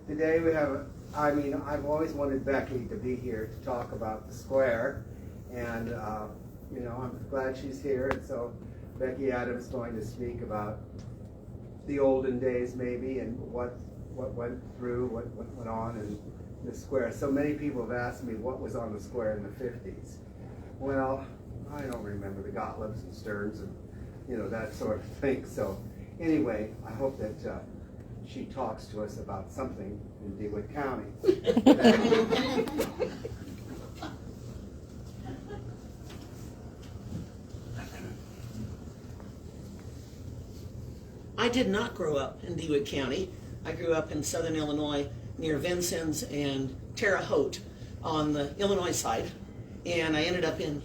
Today we have, I've always wanted Becky to be here to talk about the square, and I'm glad she's here. And so Becky Adams is going to speak about the olden days maybe, and what went through, what went on in the square. So many people have asked me what was on the square in the 50s. Well, I don't remember the Gottliebs and Stearns and that sort of thing. So anyway, I hope that she talks to us about something in DeWitt County. I did not grow up in DeWitt County. I grew up in southern Illinois near Vincennes and Terre Haute on the Illinois side. And I ended up in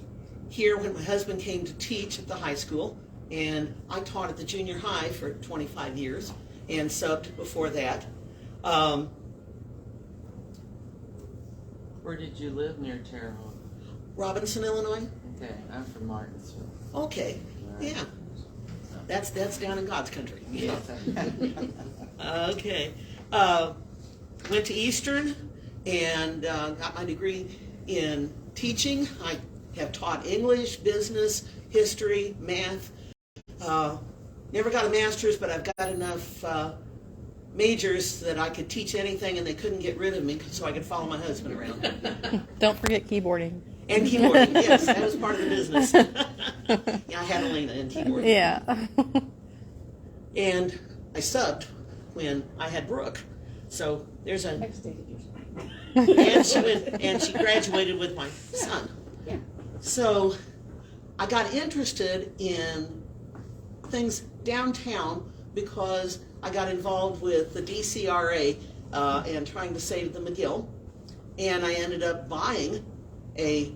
here when my husband came to teach at the high school. And I taught at the junior high for 25 years and subbed before that. Where did you live near Terre Haute? Robinson, Illinois. Okay, I'm from Martinsville. Okay, yeah. That's down in God's country. Yeah. Okay. Went to Eastern and got my degree in teaching. I have taught English, business, history, math. Never got a master's, but I've got enough majors that I could teach anything and they couldn't get rid of me so I could follow my husband around. Don't forget keyboarding. And keyboarding, yes, that was part of the business. Yeah, I had Elena in keyboarding. Yeah. And I subbed when I had Brooke. So there's a... and she graduated with my son. Yeah. So I got interested in things downtown because I got involved with the DCRA and trying to save the McGill. And I ended up buying a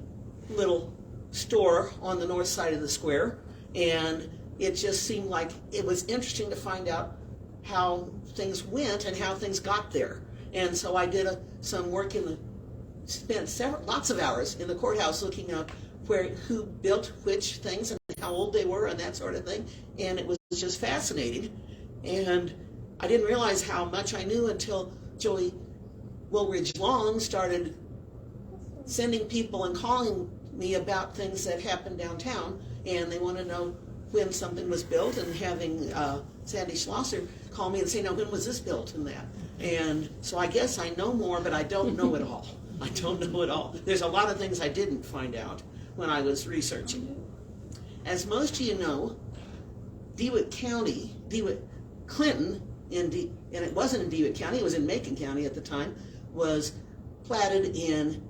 little store on the north side of the square. And it just seemed like it was interesting to find out how things went and how things got there. And so I did some work spent lots of hours in the courthouse looking up who built which things and how old they were and that sort of thing. And it was just fascinating. And I didn't realize how much I knew until Joey Woolridge Long started sending people and calling me about things that happened downtown, and they want to know when something was built, and having Sandy Schlosser call me and say, now when was this built and that? And so I guess I know more, but I don't know it all. I don't know it all. There's a lot of things I didn't find out when I was researching. As most of you know, DeWitt Clinton, and it wasn't in DeWitt County, it was in Macon County at the time, was platted in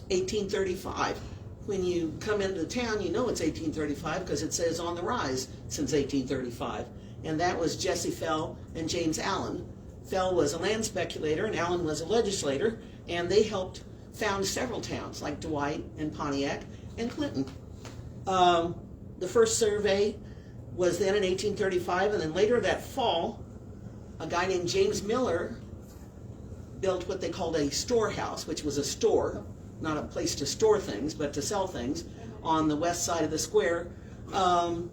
1835. When you come into town, you know it's 1835 because it says on the rise since 1835. And that was Jesse Fell and James Allen. Fell was a land speculator and Allen was a legislator, and they helped found several towns like Dwight and Pontiac and Clinton. The first survey was then in 1835, and then later that fall, a guy named James Miller built what they called a storehouse, which was a store, not a place to store things, but to sell things, on the west side of the square, on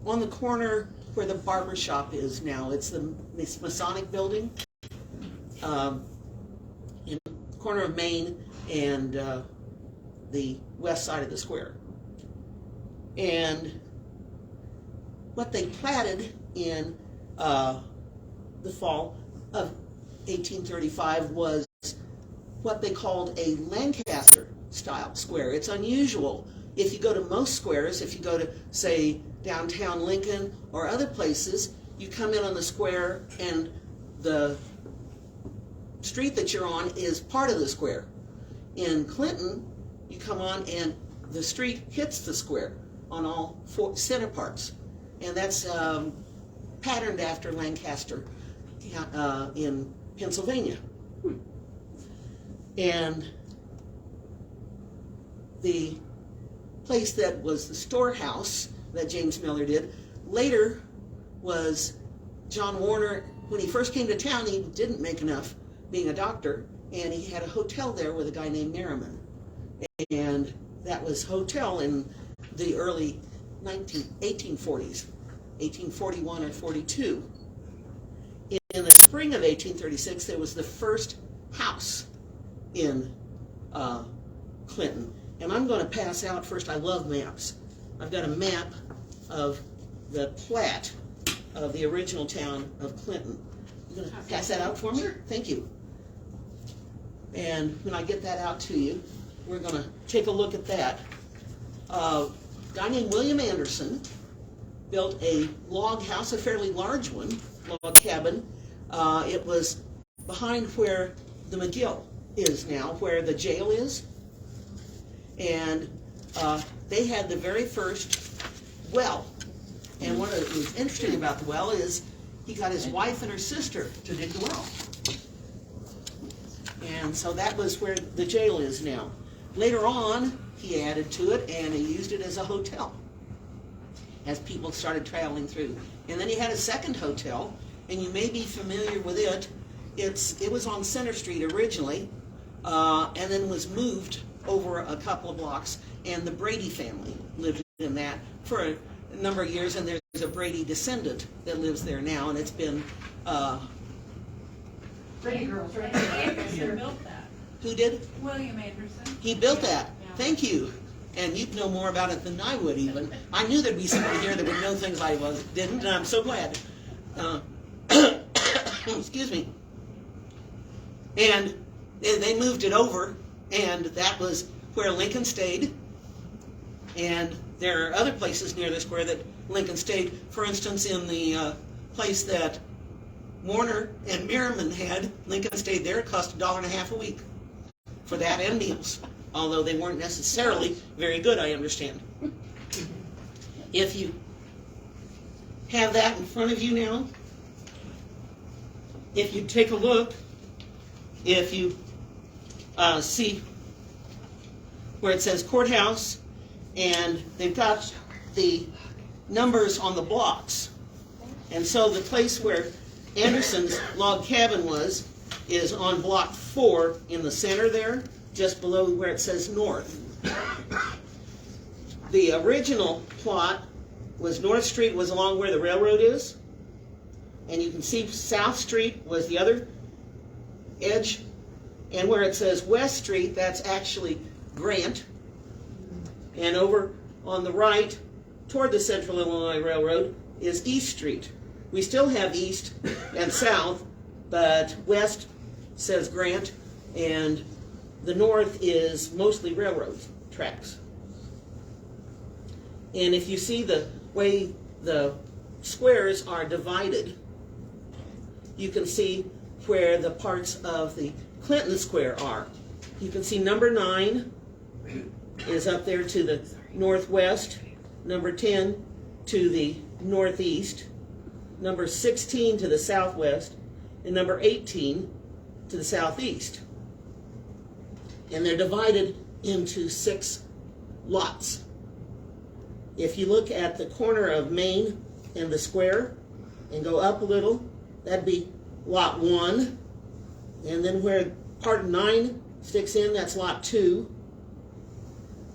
the corner where the barber shop is now. It's the Masonic building, in the corner of Main and the west side of the square. And what they platted in the fall of 1835 was what they called a Lancaster-style square. It's unusual. If you go to most squares, if you go to, say, downtown Lincoln or other places, you come in on the square and the street that you're on is part of the square. In Clinton, you come on and the street hits the square on all four center parts. And that's patterned after Lancaster in Pennsylvania. And the place that was the storehouse that James Miller did later was John Warner. When he first came to town, he didn't make enough being a doctor, and he had a hotel there with a guy named Merriman. And that was hotel in the early 1840s, 1841 or 42. In in the spring of 1836, there was the first house in Clinton. And I'm going to pass out first, I love maps. I've got a map of the plat of the original town of Clinton. You going to pass that out for me? Sure. Thank you. And when I get that out to you, we're going to take a look at that. A guy named William Anderson built a log house, a fairly large one, log cabin. It was behind where the McGill is now, where the jail is. And they had the very first well. And what was interesting about the well is he got his wife and her sister to dig the well. And so that was where the jail is now. Later on, he added to it and he used it as a hotel as people started traveling through. And then he had a second hotel, and you may be familiar with it. It was on Center Street originally, and then was moved over a couple of blocks, and the Brady family lived in that for a number of years, and there's a Brady descendant that lives there now, and it's been Brady girls, right? Anderson built that. Who did? William Anderson. He built that. Yeah. Thank you. And you'd know more about it than I would even. I knew there'd be somebody here that would know things I didn't, and I'm so glad. Excuse me. And they moved it over, and that was where Lincoln stayed. And there are other places near the square that Lincoln stayed. For instance, in the place that Warner and Merriman had, Lincoln stayed there. It cost $1.50 a week for that and meals, although they weren't necessarily very good, I understand. If you have that in front of you now, if you take a look, if you see where it says courthouse, and they've got the numbers on the blocks. And so the place where Anderson's log cabin was is on block 4 in the center there, just below where it says north. The original plot was North Street was along where the railroad is, and you can see South Street was the other edge, and where it says West Street, that's actually Grant. And over on the right, toward the Central Illinois Railroad, is East Street. We still have East and South, but West says Grant, and the North is mostly railroad tracks. And if you see the way the squares are divided, you can see where the parts of the Clinton Square are. You can see number 9 is up there to the northwest, number 10 to the northeast, number 16 to the southwest, and number 18 to the southeast. And they're divided into 6 lots. If you look at the corner of Main and the square and go up a little, that'd be lot 1. And then where part 9 sticks in, that's lot 2.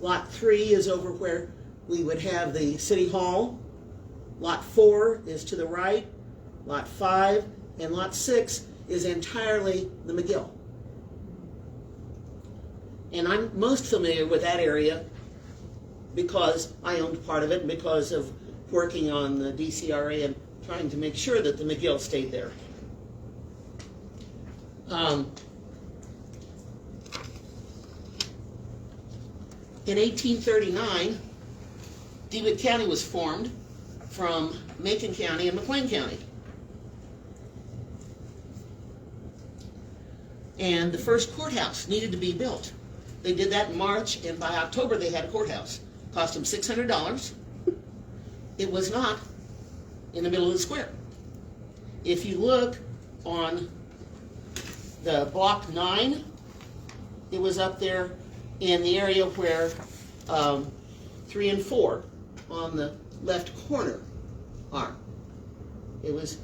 Lot 3 is over where we would have the city hall. Lot 4 is to the right. Lot 5 and lot 6 is entirely the McGill. And I'm most familiar with that area because I owned part of it, because of working on the DCRA and trying to make sure that the McGill stayed there. In 1839, DeWitt County was formed from Macon County and McLean County. And the first courthouse needed to be built. They did that in March, and by October they had a courthouse. Cost them $600. It was not in the middle of the square. If you look on the block 9, it was up there in the area where 3 and 4 on the left corner are. It was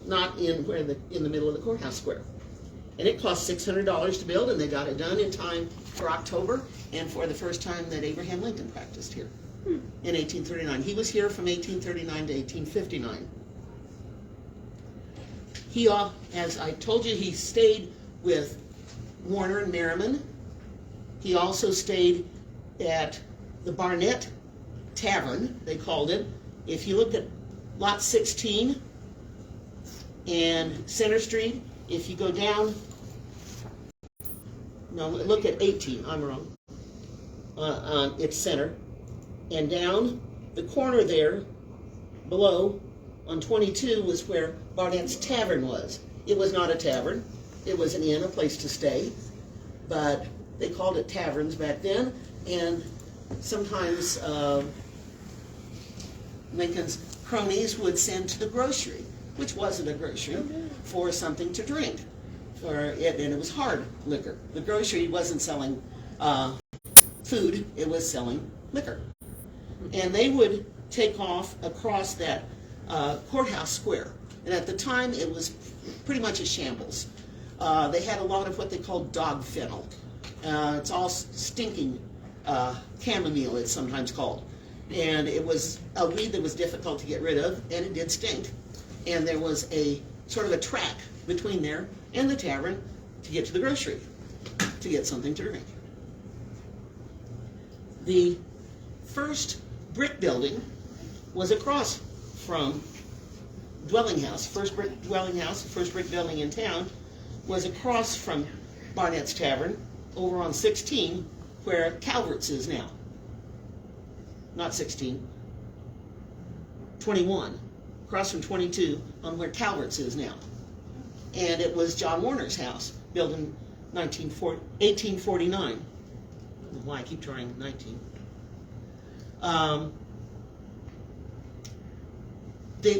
not in the middle of the courthouse square. And it cost $600 to build, and they got it done in time for October and for the first time that Abraham Lincoln practiced here in 1839. He was here from 1839 to 1859. He, as I told you, he stayed with Warner and Merriman. He also stayed at the Barnett Tavern, they called it. If you look at lot 16 and Center Street, if you go down, no, look at 18, I'm wrong. It's Center. And down the corner there, below, on 22 was where Barnett's Tavern was. It was not a tavern. It was an inn, a place to stay. But they called it taverns back then. And sometimes Lincoln's cronies would send to the grocery, which wasn't a grocery, for something to drink. And it was hard liquor. The grocery wasn't selling food, it was selling liquor. And they would take off across that courthouse square. And at the time, it was pretty much a shambles. They had a lot of what they called dog fennel. It's all stinking chamomile, it's sometimes called. And it was a weed that was difficult to get rid of, and it did stink. And there was a sort of a track between there and the tavern to get to the grocery, to get something to drink. The first brick building was across from dwelling house. First brick dwelling house, the first brick building in town, was across from Barnett's Tavern, over on 16, where Calvert's is now. Not 16, 21, across from 22, on where Calvert's is now. And it was John Warner's house, built in 1849. I don't know why I keep trying 19.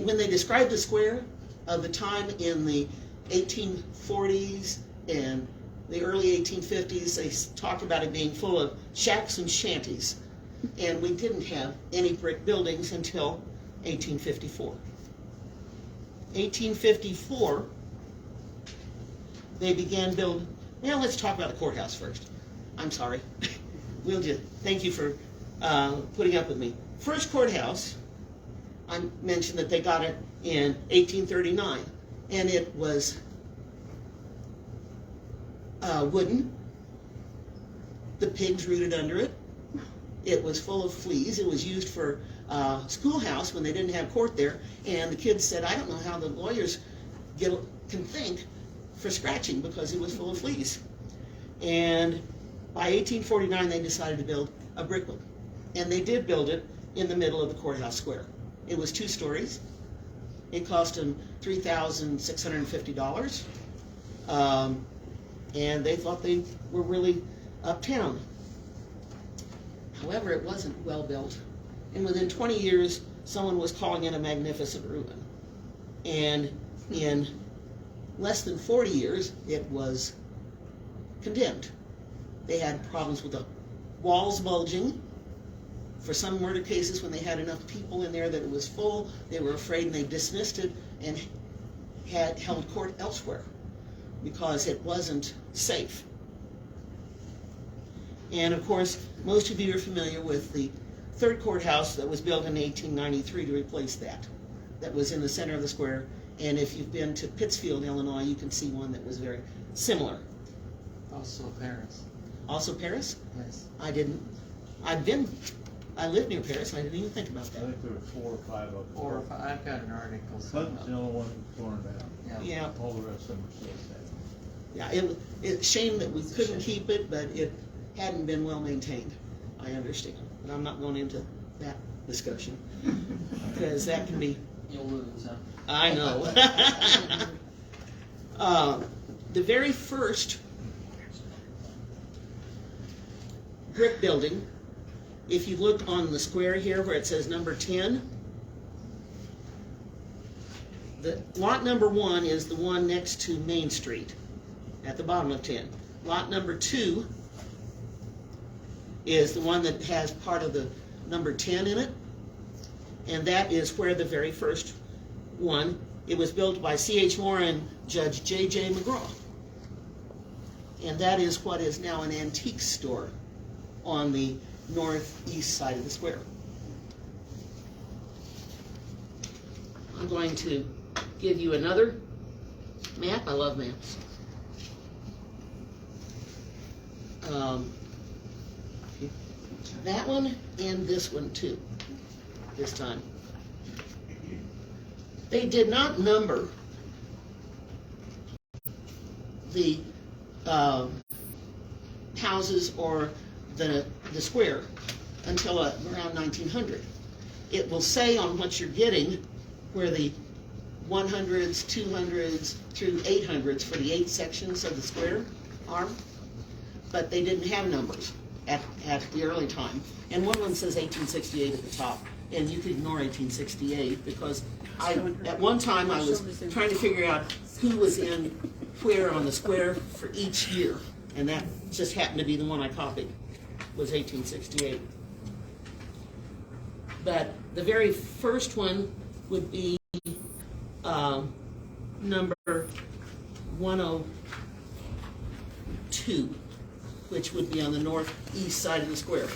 When they described the square of the time in the 1840s and the early 1850s, they talked about it being full of shacks and shanties. And we didn't have any brick buildings until 1854. 1854, they began building. Well, let's talk about the courthouse first. I'm sorry. We'll just thank you for putting up with me. First courthouse, I mentioned that they got it in 1839, and it was wooden. The pigs rooted under it. It was full of fleas. It was used for schoolhouse when they didn't have court there, and the kids said, I don't know how the lawyers can think for scratching because it was full of fleas. And by 1849, they decided to build a brick one. And they did build it in the middle of the courthouse square. It was 2 stories. It cost them $3,650. And they thought they were really uptown. However, it wasn't well built. And within 20 years, someone was calling it a magnificent ruin. And in less than 40 years, it was condemned. They had problems with the walls bulging. For some murder cases, when they had enough people in there that it was full, they were afraid and they dismissed it and had held court elsewhere because it wasn't safe. And of course, most of you are familiar with the third courthouse that was built in 1893 to replace that. That was in the center of the square. And if you've been to Pittsfield, Illinois, you can see one that was very similar. Also Paris. Also Paris? Yes. I lived near Paris, and I didn't even think about I that. think there were 4 or 5 of them. 4 or 5. I've got an article. Clinton's the only one torn down. Yeah. All the rest of them are still standing. Yeah, it's a shame that we couldn't keep it, but it hadn't been well maintained. I understand, but I'm not going into that discussion because that can be. You'll lose, huh? I know. The very first brick building, if you look on the square here where it says number 10, the lot number 1 is the one next to Main Street at the bottom of 10. Lot number 2 is the one that has part of the number 10 in it, and that is where the very first one, it was built by C.H. Moore and Judge J.J. McGraw. And that is what is now an antique store on the northeast side of the square. I'm going to give you another Map, I love maps. That one and this one too, this time. They did not number the houses or the square until around 1900. It will say on what you're getting where the 100s, 200s through 800s for the 8 sections of the square are, but they didn't have numbers at the early time. And one of them says 1868 at the top, and you could ignore 1868 because at one time I was trying to figure out who was in where on the square for each year, and that just happened to be the one I copied, was 1868. But the very first one would be number 102, which would be on the northeast side of the square.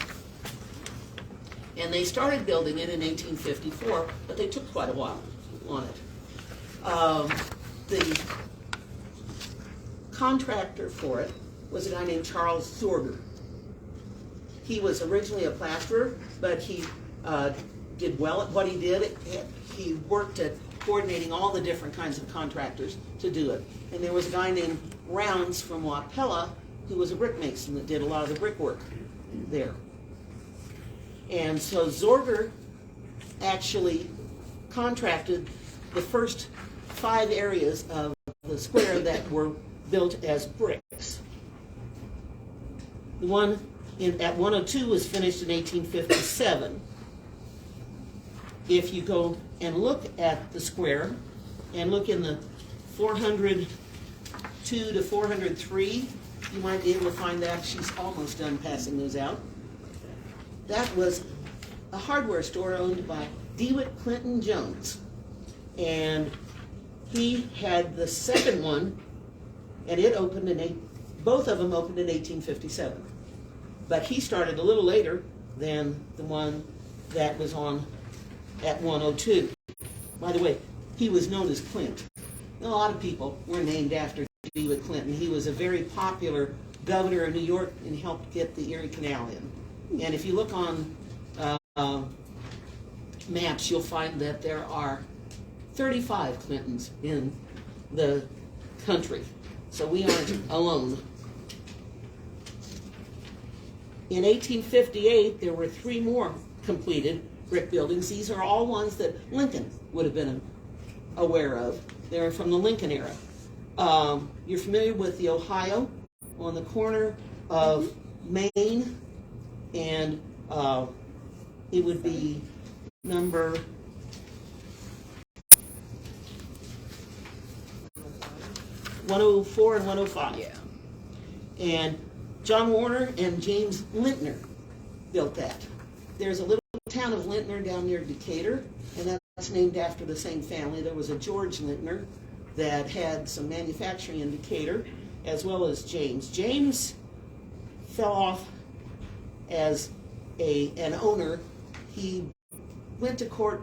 And they started building it in 1854, but they took quite a while on it. The contractor for it was a guy named Charles Zorger. He was originally a plasterer, but he did well at what he did. He worked at coordinating all the different kinds of contractors to do it. And there was a guy named Rounds from Wapella who was a brick mason that did a lot of the brickwork there. And so Zorger actually contracted the first 5 areas of the square that were built as bricks. The one at 102 was finished in 1857. If you go and look at the square and look in the 402 to 403, you might be able to find that. She's almost done passing those out. That was a hardware store owned by DeWitt Clinton Jones. And he had the second one, and it opened both of them opened in 1857. But he started a little later than the one that was at 102. By the way, he was known as Clint. A lot of people were named after DeWitt Clinton. He was a very popular governor of New York and helped get the Erie Canal in. And if you look on maps, you'll find that there are 35 Clintons in the country. So we aren't alone. In 1858, there were 3 more completed brick buildings. These are all ones that Lincoln would have been aware of. They're from the Lincoln era. You're familiar with the Ohio on the corner of Maine, and it would be number 104 and 105. Yeah. And John Warner and James Lintner built that. There's a little town of Lintner down near Decatur, and that's named after the same family. There was a George Lintner that had some manufacturing in Decatur, as well as James. James fell off as an owner. He went to court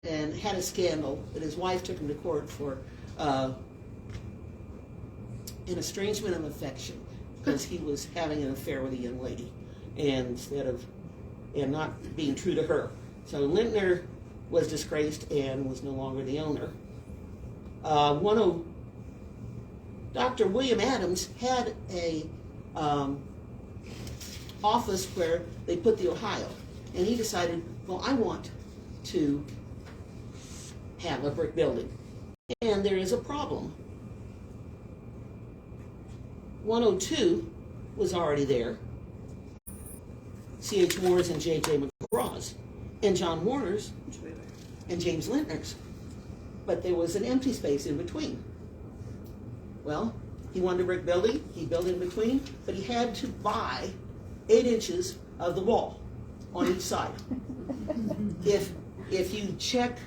and had a scandal, and his wife took him to court for an estrangement of affection because he was having an affair with a young lady and not being true to her. So Lintner was disgraced and was no longer the owner. Dr. William Adams had a office where they put the Ohio, and he decided, well, I want to have a brick building. And there is a problem. 102 was already there. C.H. Moore's and J.J. McGraw's, and John Warner's, and James Lintner's. But there was an empty space in between. Well, he wanted a brick building, he built in between, but he had to buy 8 inches of the wall on each side. If you check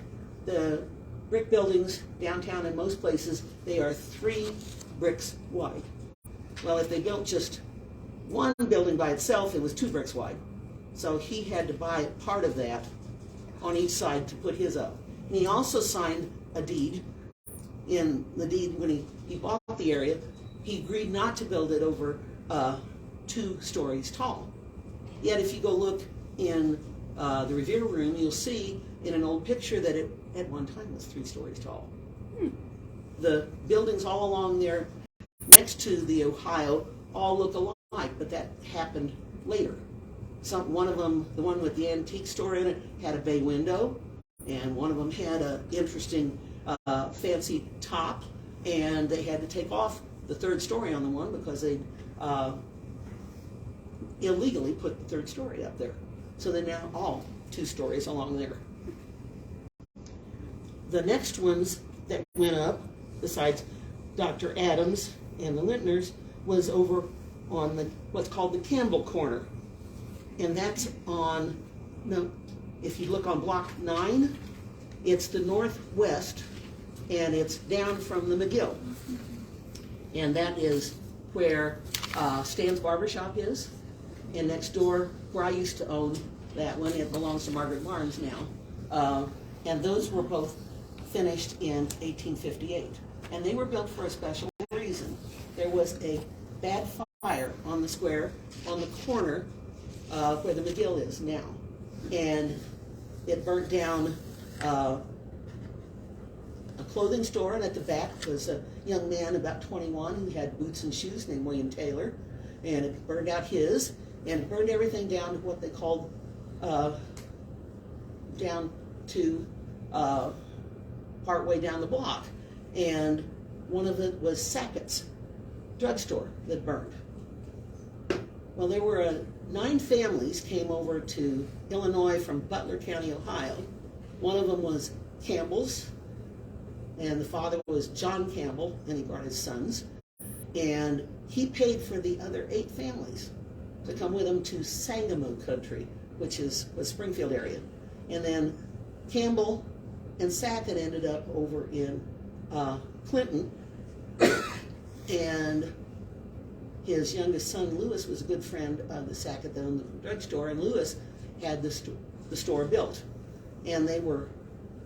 the brick buildings downtown in most places, they are 3 bricks wide. Well, if they built just one building by itself, it was 2 bricks wide. So he had to buy part of that on each side to put his up. And he also signed a deed in the deed when he bought the area, he agreed not to build it over 2 stories tall. Yet if you go look in the Revere room, you'll see in an old picture that it at one time was 3 stories tall. The buildings all along there next to the Ohio all look alike, but that happened later. One of them, the one with the antique store in it, had a bay window, and one of them had an interesting fancy top, and they had to take off the 3rd story on the one because they illegally put the 3rd story up there. So they're now all 2 stories along there. The next ones that went up, besides Dr. Adams and the Lintners, was over on what's called the Campbell Corner. And that's on, no, if you look on block 9, it's the northwest, and it's down from the McGill. And that is where Stan's Barbershop is. And next door, where I used to own that one, it belongs to Margaret Barnes now. And those were both finished in 1858. And they were built for a special reason. There was a bad fire on the square, on the corner where the McGill is now. And it burnt down a clothing store, and at the back was a young man about 21 who had boots and shoes named William Taylor. And it burned out his, and it burned everything down to what they called down to partway down the block. And one of it was Sackett's drugstore that burned. Well, there were 9 families came over to Illinois from Butler County, Ohio. One of them was Campbell's, and the father was John Campbell, and he brought his sons. And he paid for the other 8 families to come with him to Sangamo country, which is the Springfield area. And then Campbell and Sackett ended up over in Clinton, and his youngest son, Lewis, was a good friend of the Sackett that owned the drugstore, and Lewis had the store built. And they were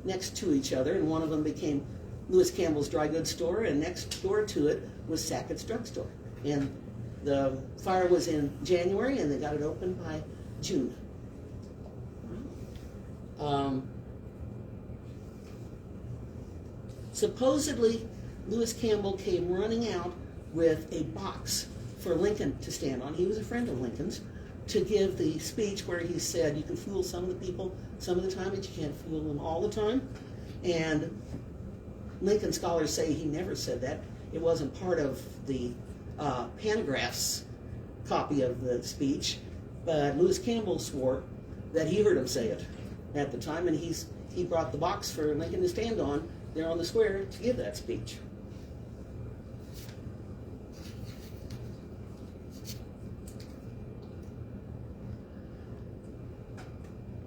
next to each other, and one of them became Lewis Campbell's dry goods store, and next door to it was Sackett's drugstore. And the fire was in January, and they got it open by June. Supposedly, Lewis Campbell came running out with a box for Lincoln to stand on. He was a friend of Lincoln's, to give the speech where he said, you can fool some of the people some of the time, but you can't fool them all the time. And Lincoln scholars say he never said that. It wasn't part of the Panograph's copy of the speech, but Lewis Campbell swore that he heard him say it at the time, and he brought the box for Lincoln to stand on there on the square to give that speech.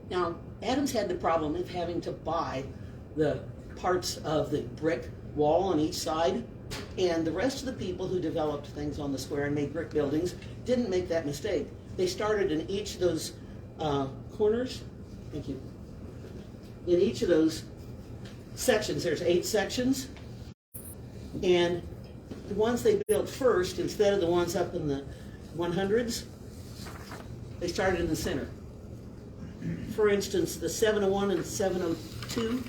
Now, Adams had the problem of having to buy the parts of the brick wall on each side, and the rest of the people who developed things on the square and made brick buildings didn't make that mistake. They started in each of those corners. Thank you. In each of those sections, there's 8 sections, and the ones they built first, instead of the ones up in the 100s, they started in the center. For instance, the 701 and 702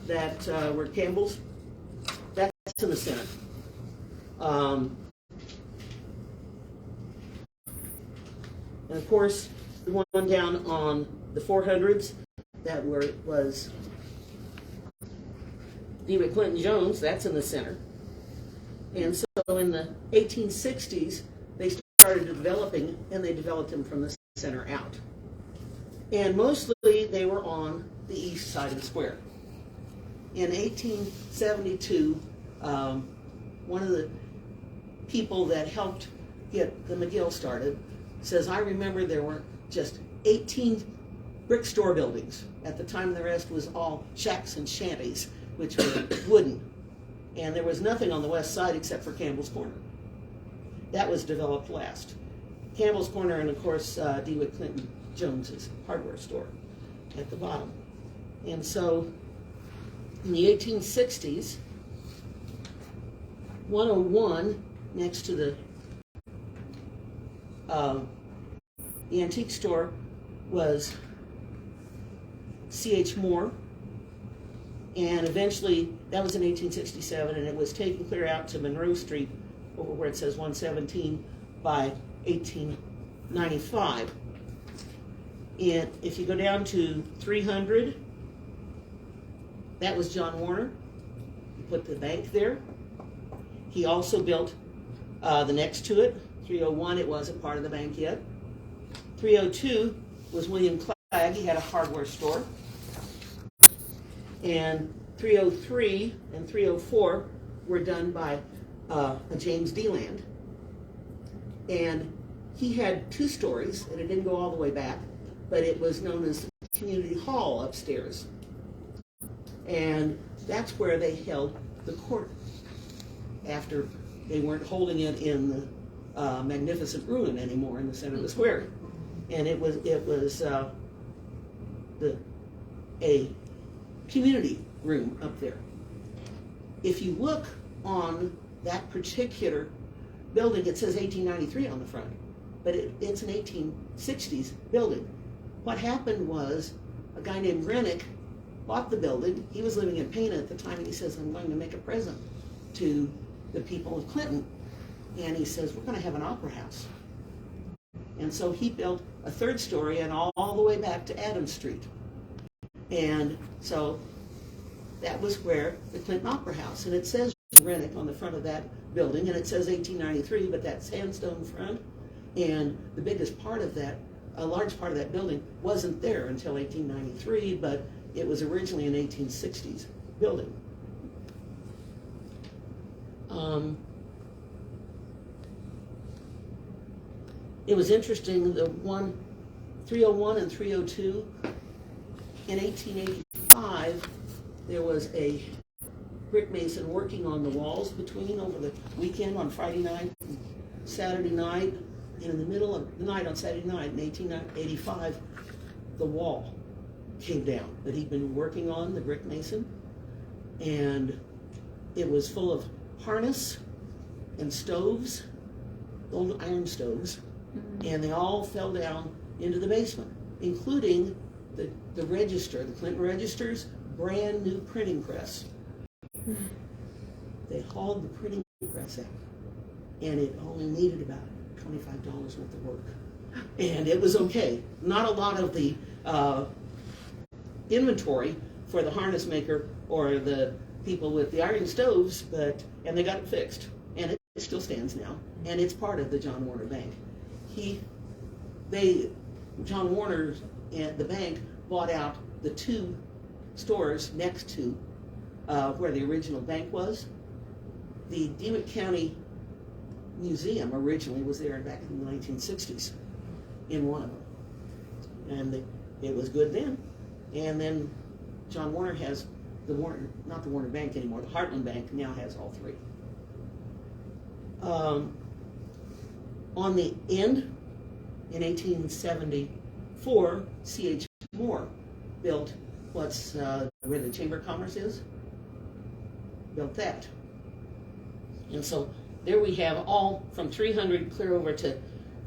that were Campbell's, that's in the center. And of course, the one down on the 400s that was DeWitt Clinton Jones, that's in the center. And so in the 1860s, they started developing, and they developed them from the center out. And mostly they were on the east side of the square. In 1872, one of the people that helped get the McGill started says, I remember there were just 18 brick store buildings. At the time, the rest was all shacks and shanties, which were wooden. And there was nothing on the west side except for Campbell's Corner. That was developed last. Campbell's Corner, and of course, DeWitt Clinton Jones's hardware store at the bottom. And so in the 1860s, 101, next to the antique store, was C.H. Moore. And eventually, that was in 1867, and it was taken clear out to Monroe Street, over where it says 117, by 1895. And if you go down to 300, that was John Warner. He put the bank there. He also built the next to it, 301. It wasn't part of the bank yet. 302 was William Clegg. He had a hardware store. And 303 and 304 were done by a James Deland. And he had 2 stories, and it didn't go all the way back, but it was known as the Community Hall upstairs. And that's where they held the court after they weren't holding it in the magnificent ruin anymore in the center of the square. And it was a community room up there. If you look on that particular building, it says 1893 on the front, but it's an 1860s building. What happened was a guy named Rennick bought the building. He was living in Pana at the time, and he says, I'm going to make a present to the people of Clinton. And he says, we're going to have an opera house. And so he built a 3rd story and all the way back to Adams Street. And so that was where the Clinton Opera House, and it says Rennick on the front of that building, and it says 1893, but that sandstone front, and the biggest part of that, a large part of that building wasn't there until 1893, but it was originally an 1860s building. It was interesting, 301 and 302, in 1885, there was a brick mason working on the walls between over the weekend on Friday night and Saturday night. And in the middle of the night on Saturday night in 1885, the wall came down that he'd been working on, the brick mason. And it was full of harness and stoves, old iron stoves, and they all fell down into the basement, including the register, the Clinton Register's brand new printing press. They hauled the printing press out, and it only needed about $25 worth of work. And it was okay. Not a lot of the inventory for the harness maker or the people with the iron stoves, and they got it fixed. And it still stands now, and it's part of the John Warner Bank. John Warner and the bank bought out the 2 stores next to where the original bank was. The Dewitt County Museum originally was there back in the 1960s in one of them. And it was good then. And then John Warner has not the Warner Bank anymore, the Heartland Bank now has all 3. On the end, in 1874, C.H. Moore built what's where the Chamber of Commerce is, built that. And so there we have all from 300 clear over to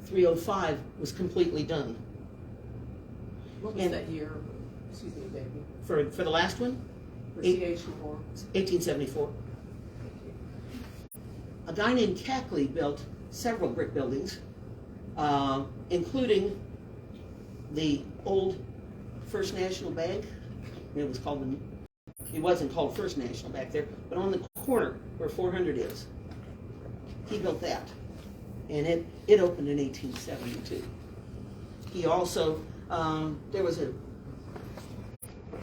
305 was completely done. What was that year? Excuse me, baby. For the last one, For C.H. Moore. 1874. A guy named Cackley built several brick buildings, including the old First National Bank. It wasn't called First National back there, but on the corner where 400 is, he built that, and it opened in 1872. He also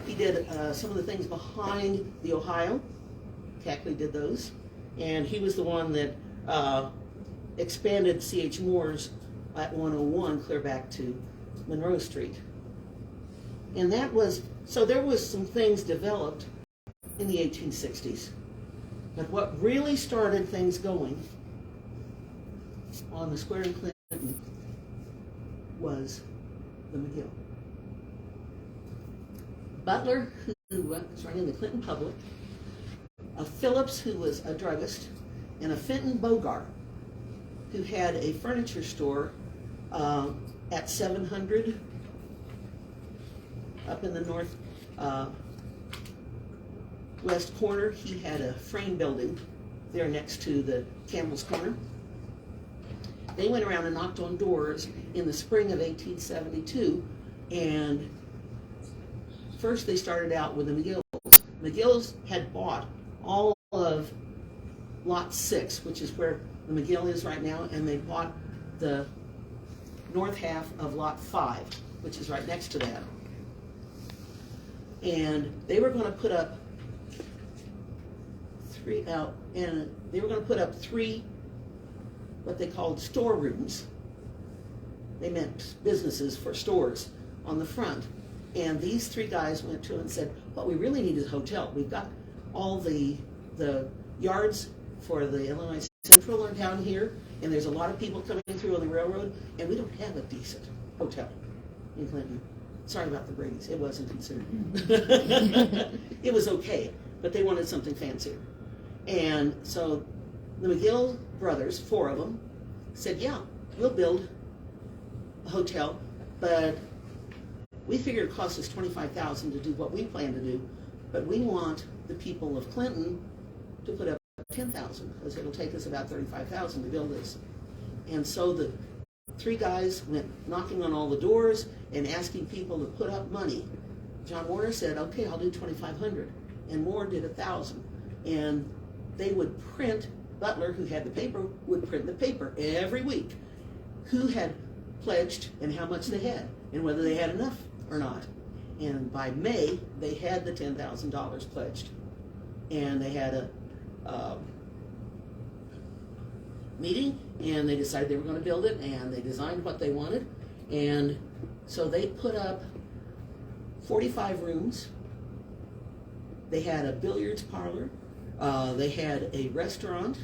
he did some of the things behind the Ohio. Cackley did those, and he was the one that expanded C.H. Moore's at 101 clear back to Monroe Street. And there was some things developed in the 1860s. But what really started things going on the square in Clinton was the McGill. Butler, who was running the Clinton Public, Phillips, who was a druggist, and a Fenton Bogart, who had a furniture store at 700 up in the north west corner. He had a frame building there next to the Campbell's Corner. They went around and knocked on doors in the spring of 1872, and first they started out with the McGills. McGills had bought all of Lot 6, which is where the McGill is right now, and they bought the north half of Lot 5, which is right next to that. And they were going to put up three what they called storerooms. They meant businesses for stores on the front. And these three guys went to and said, what we really need is a hotel. We've got all the yards for the Illinois Central are down here, and there's a lot of people coming through on the railroad, and we don't have a decent hotel in Clinton. Sorry about the Brady's, it wasn't considered. It was okay, but they wanted something fancier. And so the McGill brothers, 4 of them, said, yeah, we'll build a hotel, but we figured it cost us $25,000 to do what we plan to do, but we want the people of Clinton to put up $10,000, because it'll take us about $35,000 to build this. And so the 3 guys went knocking on all the doors and asking people to put up money. John Warner said, okay, I'll do $2,500, and Moore did $1,000. And they would print, Butler, who had the paper, would print the paper every week, who had pledged and how much they had, and whether they had enough or not. And by May, they had the $10,000 pledged. And they had a meeting, and they decided they were going to build it, and they designed what they wanted. And so they put up 45 rooms. They had a billiards parlor. They had a restaurant.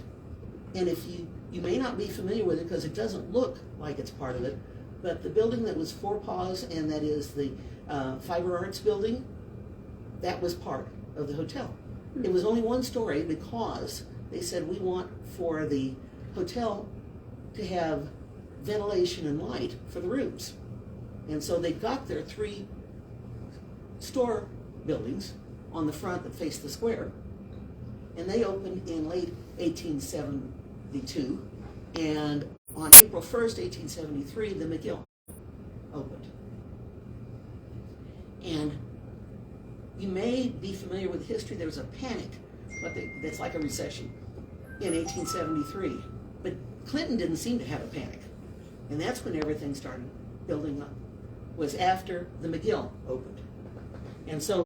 And if you may not be familiar with it because it doesn't look like it's part of it, but the building that was Four Paws, and that is the Fiber Arts building, that was part of the hotel. It was only 1 story because they said we want for the hotel to have ventilation and light for the rooms. And so they got their 3 store buildings on the front that faced the square, and they opened in late 1872, and on April 1st, 1873, the McGill opened. And you may be familiar with history. There was a panic, that's like a recession, in 1873. But Clinton didn't seem to have a panic. And that's when everything started building up, was after the McGill opened. And so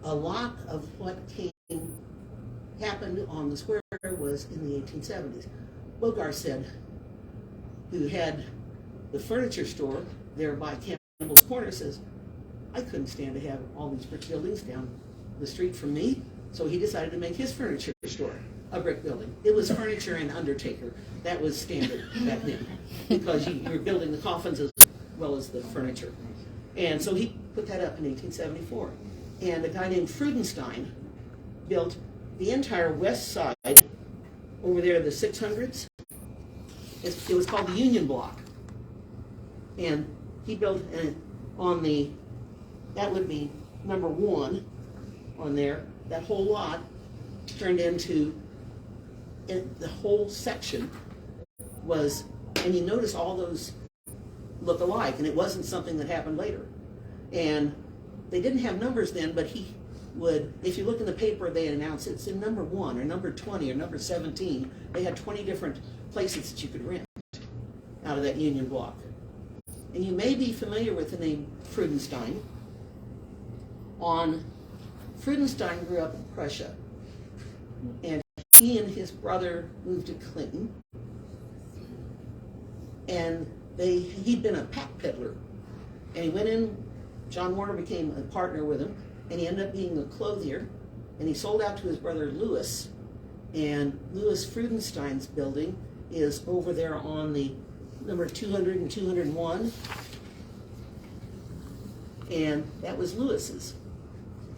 a lot of what happened on the square was in the 1870s. Bogart said, who had the furniture store there by Campbell's Corner, says, I couldn't stand to have all these brick buildings down the street from me, so he decided to make his furniture store a brick building. It was furniture and undertaker. That was standard back then, because you were building the coffins as well as the furniture. And so he put that up in 1874. And a guy named Freudenstein built the entire west side over there, the 600s. It was called the Union Block. And he built on the, that would be number 1 on there. That whole lot turned into, the whole section was, and you notice all those look alike, and it wasn't something that happened later. And they didn't have numbers then, but he would, if you look in the paper, they announce it's in number 1 or number 20 or number 17. They had 20 different places that you could rent out of that Union Block. And you may be familiar with the name Freudenstein. Freudenstein grew up in Prussia, and he and his brother moved to Clinton, and he'd been a pack peddler, and he went in, John Warner became a partner with him, and he ended up being a clothier, and he sold out to his brother Louis, and Louis Freudenstein's building is over there on the number 200 and 201, and that was Louis's.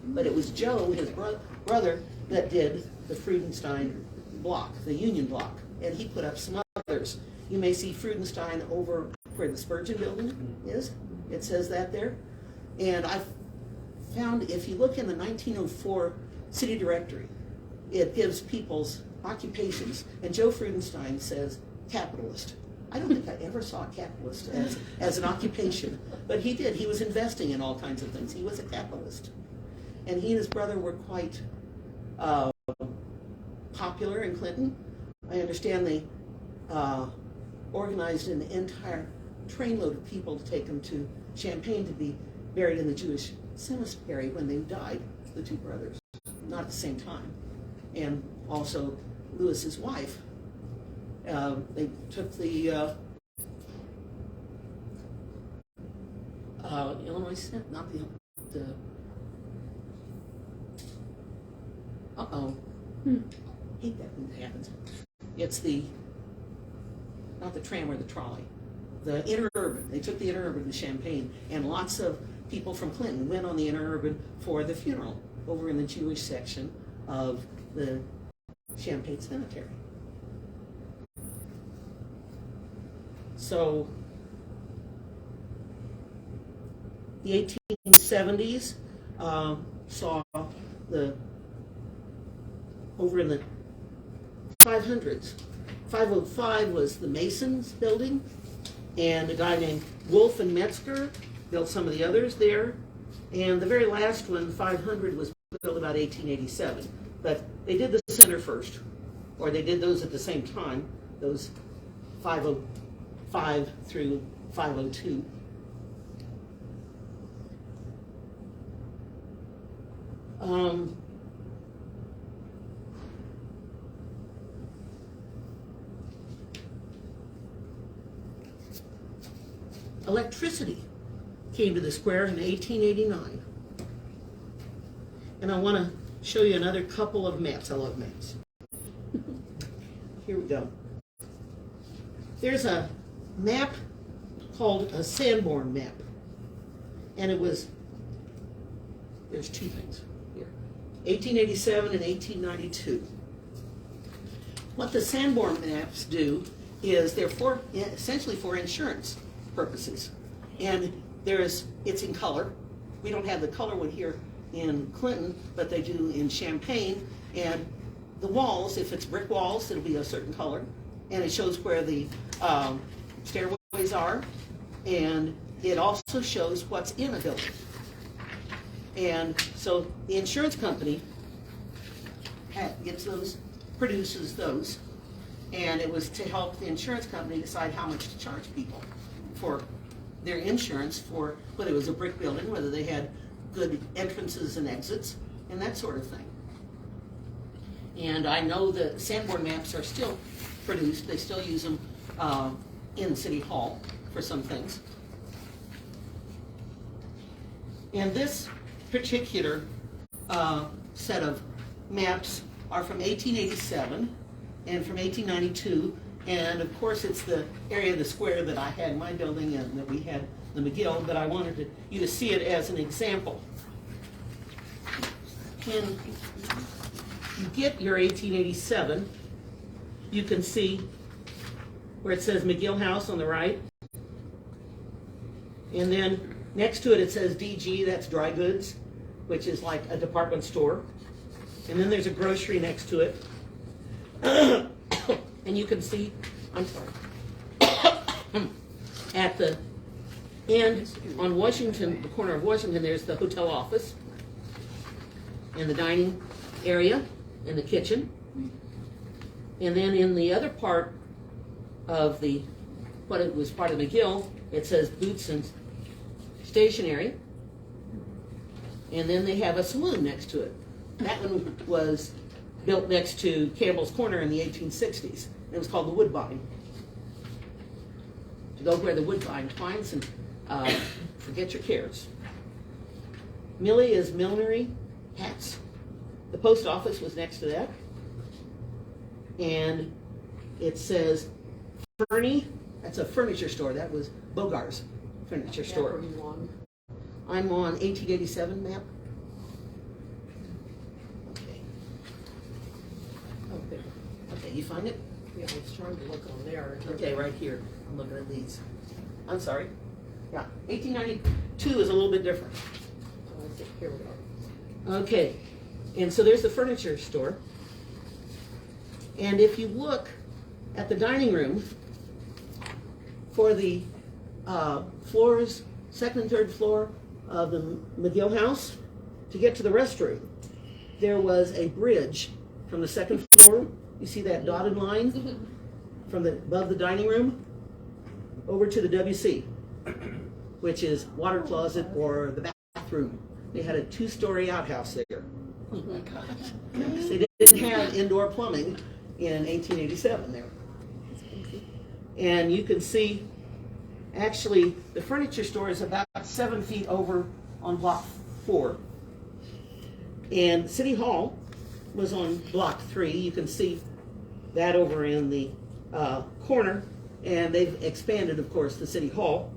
But it was Joe, his brother, that did the Freudenstein block, the Union block, and he put up some others. You may see Freudenstein over where the Spurgeon building is. It says that there. And I found if you look in the 1904 city directory, it gives people's occupations, and Joe Freudenstein says capitalist. I don't think I ever saw capitalist as an occupation, but he did. He was investing in all kinds of things. He was a capitalist. And he and his brother were quite popular in Clinton. I understand they organized an entire trainload of people to take them to Champaign to be buried in the Jewish cemetery when they died, the two brothers, not at the same time. And also Lewis's wife. They took the Illinois, not the hate that when it happens. It's not the tram or the trolley, the interurban. They took the interurban to Champaign, and lots of people from Clinton went on the interurban for the funeral over in the Jewish section of the Champaign Cemetery. So the 1870s saw over in the 500s. 505 was the Masons building, and a guy named Wolf and Metzger built some of the others there. And the very last one, 500, was built about 1887. But they did the center first, or they did those at the same time, those 505 through 502. Electricity came to the square in 1889. And I want to show you another couple of maps. I love maps. Here we go. There's a map called a Sanborn map. And there's two things here. 1887 and 1892. What the Sanborn maps do is they're essentially for insurance purposes. And it's in color. We don't have the color one here in Clinton, but they do in Champaign. And the walls, if it's brick walls, it'll be a certain color. And it shows where the stairways are. And it also shows what's in a building. And so the insurance company produces those. And it was to help the insurance company decide how much to charge people for their insurance for whether it was a brick building, whether they had good entrances and exits, and that sort of thing. And I know that Sanborn maps are still produced. They still use them in City Hall for some things. And this particular set of maps are from 1887 and from 1892. And of course, it's the area of the square that I had in my building and that we had the McGill, but I wanted you to see it as an example. When you get your 1887, you can see where it says McGill House on the right. And then next to it, it says DG, that's dry goods, which is like a department store. And then there's a grocery next to it. And you can see, I'm sorry, at the end on Washington, the corner of Washington, there's the hotel office and the dining area and the kitchen. And then in the other part of what it was part of McGill, it says boots and stationery. And then they have a saloon next to it. That one was built next to Campbell's Corner in the 1860s. It was called the Woodbine. To go where the Woodbine finds and forget your cares. Millie is millinery hats. The post office was next to that. And it says Fernie, that's a furniture store. That was Bogar's furniture store. Where you on? I'm on 1887 map. Okay. Oh, there. Okay, you find it? Yeah, I was trying to look on there. Okay, right here. I'm looking at these. I'm sorry. Yeah, 1892 is a little bit different. I think here we are. Okay, and so there's the furniture store. And if you look at the dining room for the floors, second and third floor of the McGill house, to get to the restroom, there was a bridge from the second floor. You see that dotted line from above the dining room over to the WC, which is water closet or the bathroom. They had a 2-story outhouse there. Oh my gosh. They didn't have indoor plumbing in 1887 there. And you can see, actually, the furniture store is about 7 feet over on block 4. And City Hall was on block 3. You can see that over in the corner. And they've expanded, of course, the City Hall.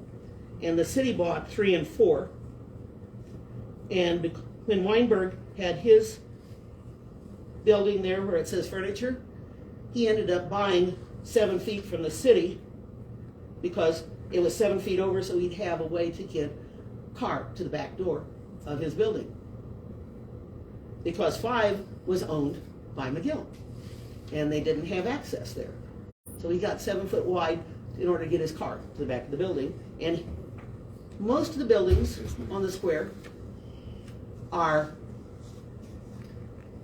And the city bought 3 and 4. And when Weinberg had his building there where it says furniture, he ended up buying 7 feet from the city because it was 7 feet over, so he'd have a way to get a car to the back door of his building. Because 5 was owned by McGill, and they didn't have access there. So he got 7 foot wide in order to get his car to the back of the building. And most of the buildings on the square are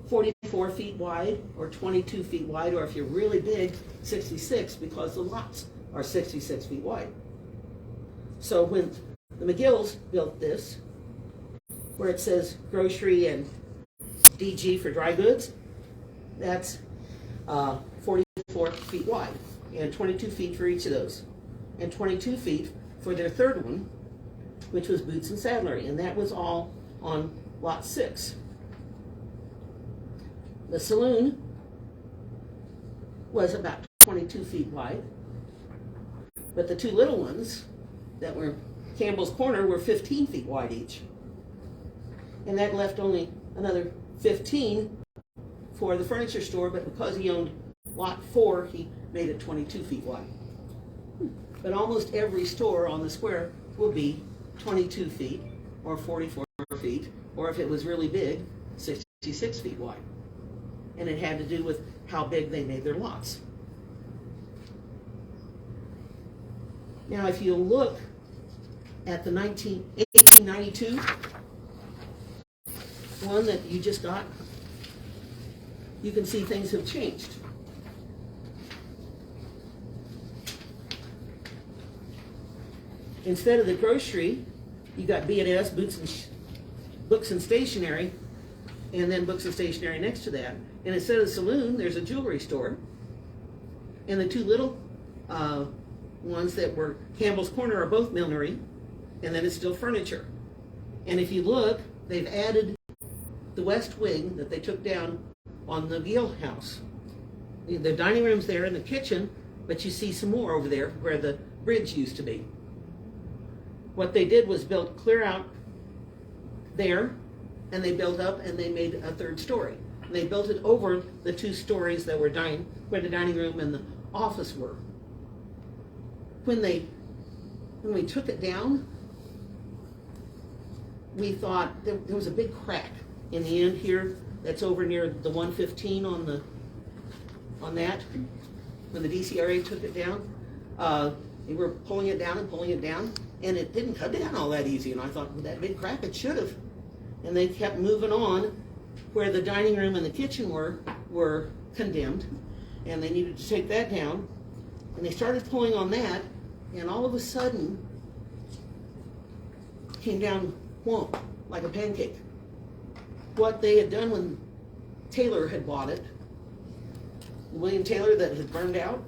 44 feet wide or 22 feet wide, or if you're really big, 66, because the lots are 66 feet wide. So when the McGills built this, where it says grocery and DG for dry goods, that's 44 feet wide and 22 feet for each of those, and 22 feet for their third one, which was Boots and Saddlery, and that was all on lot 6. The saloon was about 22 feet wide, but the 2 little ones that were Campbell's Corner were 15 feet wide each. And that left only another 15 for the furniture store, but because he owned lot 4, he made it 22 feet wide. But almost every store on the square will be 22 feet or 44 feet, or if it was really big, 66 feet wide. And it had to do with how big they made their lots. Now, if you look at the 1892 one that you just got, you can see things have changed. Instead of the grocery, you got B&S, Books and Stationery, and then Books and Stationery next to that. And instead of the saloon, there's a jewelry store. And the 2 little ones that were Campbell's Corner are both millinery, and then it's still furniture. And if you look, they've added the west wing that they took down on the Gill house. The dining room's there in the kitchen, but you see some more over there where the bridge used to be. What they did was build clear out there, and they built up and they made a 3rd story. And they built it over the 2 stories that were where the dining room and the office were. When we took it down, we thought there was a big crack in the end here that's over near the 115 on that. When the DCRA took it down, they were pulling it down, and it didn't cut down all that easy. And I thought, well, that big crack, it should have. And they kept moving on where the dining room and the kitchen were condemned, and they needed to take that down. And they started pulling on that, and all of a sudden came down whomp, like a pancake. What they had done when Taylor had bought it, William Taylor that had burned out,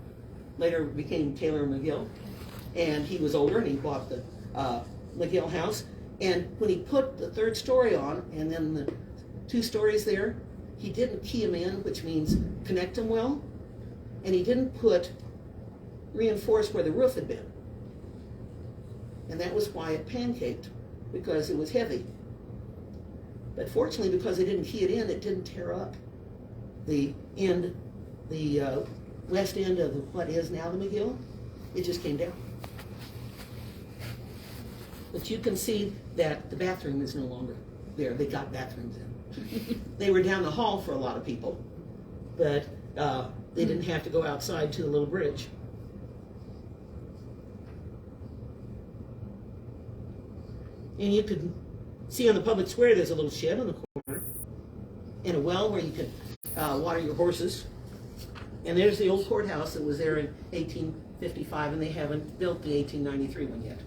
later became Taylor McGill, and he was older and he bought the McGill house. And when he put the 3rd story on and then the 2 stories there, he didn't key them in, which means connect them well, and he didn't reinforce where the roof had been. And that was why it pancaked, because it was heavy. But fortunately, because they didn't key it in, it didn't tear up the end the west end of what is now the McGill, it just came down. But you can see that the bathroom is no longer there. They got bathrooms in. They were down the hall for a lot of people, but they didn't have to go outside to the little bridge. And you could see on the public square, there's a little shed on the corner and a well where you could water your horses. And there's the old courthouse that was there in 1855, and they haven't built the 1893 one yet.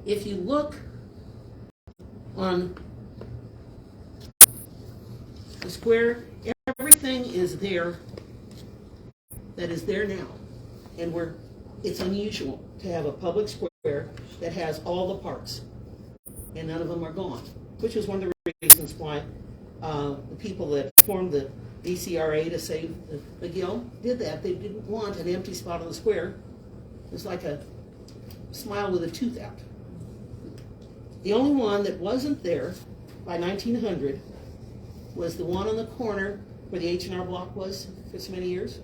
If you look on the square, everything is there that is there now. And it's unusual to have a public square that has all the parks, and none of them are gone, which was one of the reasons why the people that formed the DCRA to save the McGill did that. They didn't want an empty spot on the square. It was like a smile with a tooth out. The only one that wasn't there by 1900 was the one on the corner where the H&R Block was for so many years,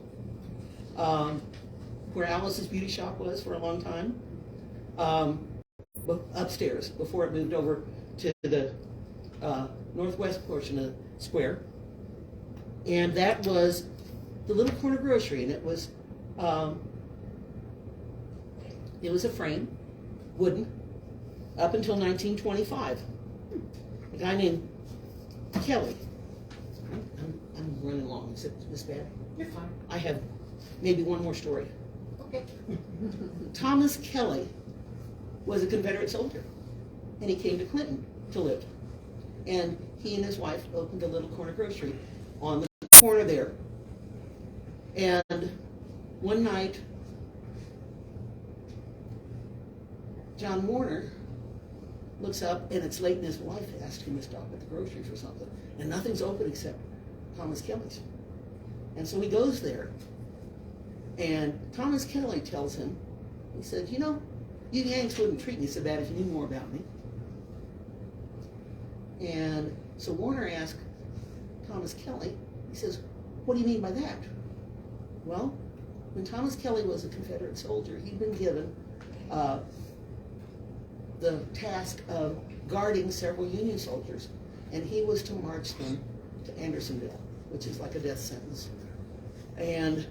where Alice's Beauty Shop was for a long time, upstairs before it moved over to the northwest portion of the square. And that was the little corner grocery, and it was a frame, wooden, up until 1925. A guy named Kelly. I'm running long. Is it this bad? You're fine. I have maybe one more story. Okay. Thomas Kelly was a Confederate soldier, and he came to Clinton to live. And he and his wife opened a little corner grocery on the corner there. And one night, John Warner looks up, and it's late, and his wife asked him to stop at the grocery for something. And nothing's open except Thomas Kelly's. And so he goes there, and Thomas Kelly tells him, he said, you know, you Yanks wouldn't treat me so bad if you knew more about me. And so Warner asked Thomas Kelly, he says, what do you mean by that? Well, when Thomas Kelly was a Confederate soldier, he'd been given the task of guarding several Union soldiers, and he was to march them to Andersonville, which is like a death sentence. And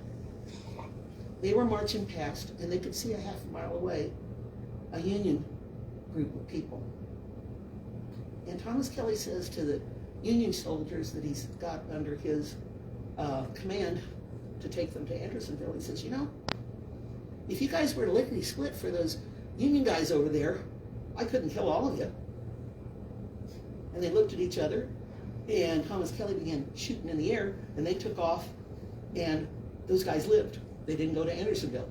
they were marching past, and they could see a half a mile away a Union group of people. And Thomas Kelly says to the Union soldiers that he's got under his command to take them to Andersonville, he says, you know, if you guys were lickety split for those Union guys over there, I couldn't kill all of you. And they looked at each other, and Thomas Kelly began shooting in the air, and they took off, and those guys lived. They didn't go to Andersonville.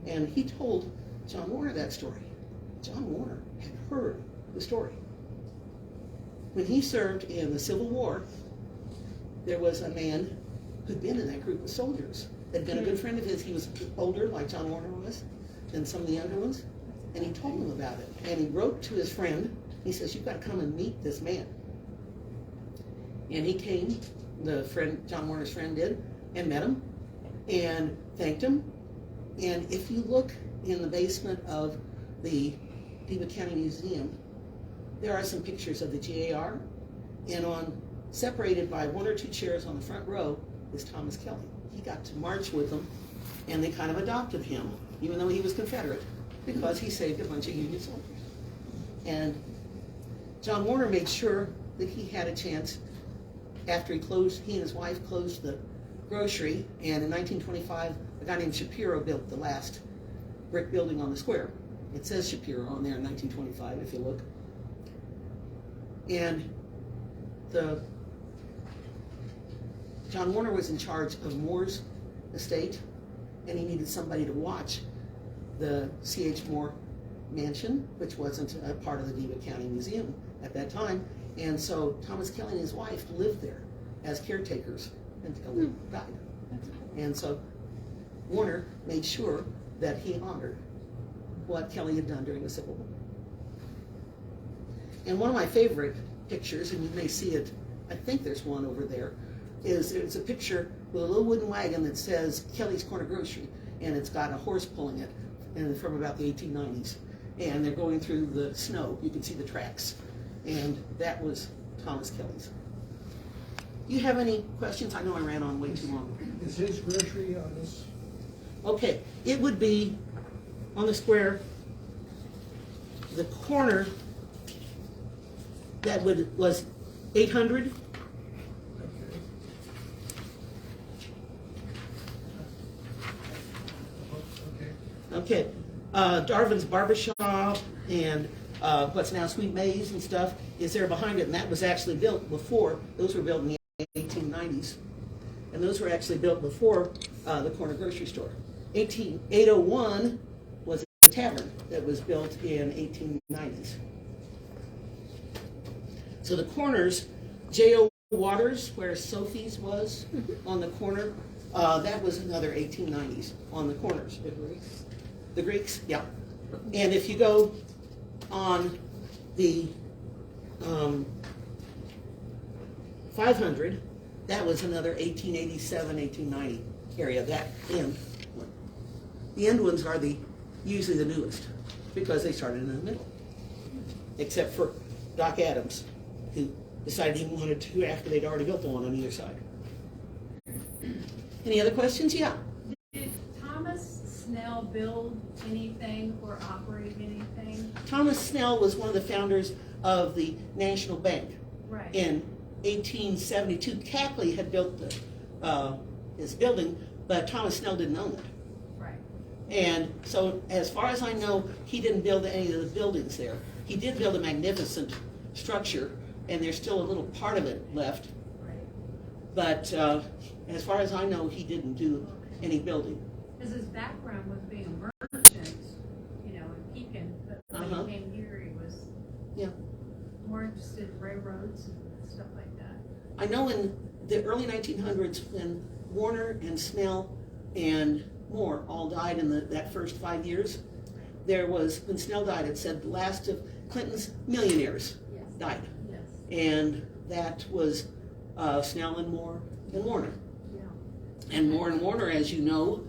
And he told John Warner that story. John Warner had heard the story. When he served in the Civil War, there was a man who'd been in that group of soldiers, had been a good friend of his. He was older, like John Warner was, than some of the younger ones. And he told him about it. And he wrote to his friend. He says, you've got to come and meet this man. And he came, the friend, John Warner's friend did, and met him, and thanked him. And if you look in the basement of the Diva County Museum, there are some pictures of the GAR, and separated by one or two chairs on the front row is Thomas Kelly. He got to march with them, and they kind of adopted him, even though he was Confederate, because he saved a bunch of Union soldiers. And John Warner made sure that he had a chance after he and his wife closed the grocery, and in 1925, a guy named Shapiro built the last brick building on the square. It says Shapiro on there in 1925, if you look. And John Warner was in charge of Moore's estate, and he needed somebody to watch the C.H. Moore mansion, which wasn't a part of the Diva County Museum at that time. And so Thomas Kelly and his wife lived there as caretakers until they died. And so Warner made sure that he honored what Kelly had done during the Civil War. And one of my favorite pictures, and you may see it I think there's one over there, it's a picture with a little wooden wagon that says Kelly's Corner Grocery, and it's got a horse pulling it, and from about the 1890s. And they're going through the snow. You can see the tracks. And that was Thomas Kelly's. Do you have any questions? I know I ran on way too long. Is his grocery on this? Okay, it would be on the square, the corner that was 800. Okay. Okay. Okay, Darvin's Barbershop and what's now Sweet Maze and stuff is there behind it, and that was actually built before. Those were built in the 1890s, and those were actually built before the corner grocery store. 801 was a tavern that was built in 1890s. So the corners, J.O. Waters, where Sophie's was on the corner, that was another 1890s on the corners. The Greeks, yeah. And if you go on the 500, that was another 1887, 1890 area, that end one. The end ones are usually the newest because they started in the middle. Except for Doc Adams, who decided he wanted to after they'd already built the one on either side. Any other questions? Yeah. Did Thomas Snell build anything or operate anything? Thomas Snell was one of the founders of the National Bank. Right. In 1872, Cackley had built his building, but Thomas Snell didn't own it. Right. And so, as far as I know, he didn't build any of the buildings there. He did build a magnificent structure, and there's still a little part of it left. Right. But as far as I know, he didn't do any building. Because his background was being a merchant, you know, in Pekin, but when Uh-huh. he came here, he was Yeah. more interested in railroads and stuff like that. I know in the early 1900s, when Warner and Snell and Moore all died in that first 5 years, there was, when Snell died, it said the last of Clinton's millionaires Yes. died. Yes. And that was Snell and Moore and Warner. Yeah. And Moore and Warner, as you know,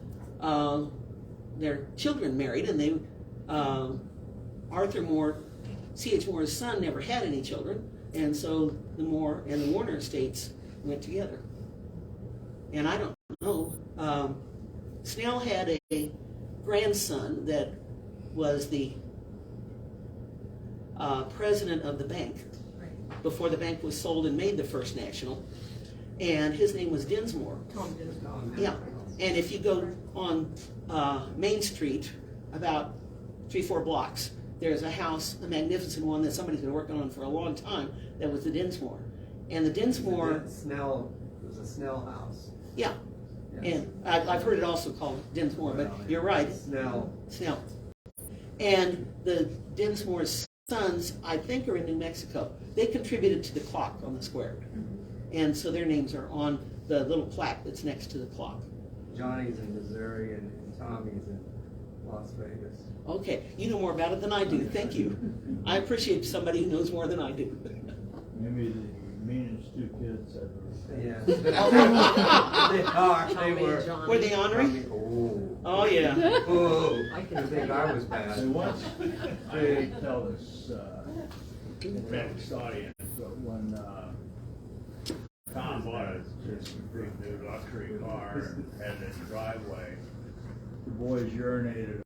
their children married, and they, Arthur Moore, C.H. Moore's son, never had any children, and so the Moore and the Warner estates went together. And I don't know, Snell had a grandson that was the president of the bank Right. before the bank was sold and made the First National, and his name was Dinsmore. Tom Dinsmore. Yeah, and if you go on Main Street, about 3-4 blocks, there's a house, a magnificent one that somebody's been working on for a long time, that was the Dinsmore. And the Dinsmore, Snell, it was a Snell house. yeah, Yes. and I've heard it also called Dinsmore, but you're right, Snell. Snell. And the Dinsmore's sons, I think, are in New Mexico. They contributed to the clock on the square. And so their names are on the little plaque that's next to the clock. Johnny's in Missouri and Tommy's in Las Vegas. Okay, you know more about it than I do, thank you. I appreciate somebody who knows more than I do. Maybe the meanest two kids ever. Yeah. Oh. They are, they Tommy were. and Johnny. Were they ornery? Oh. Oh, yeah. Oh, I I can think I was So bad. once, I didn't tell this, next audience, but when, Tom bought this big new luxury car and had this driveway, the boys urinated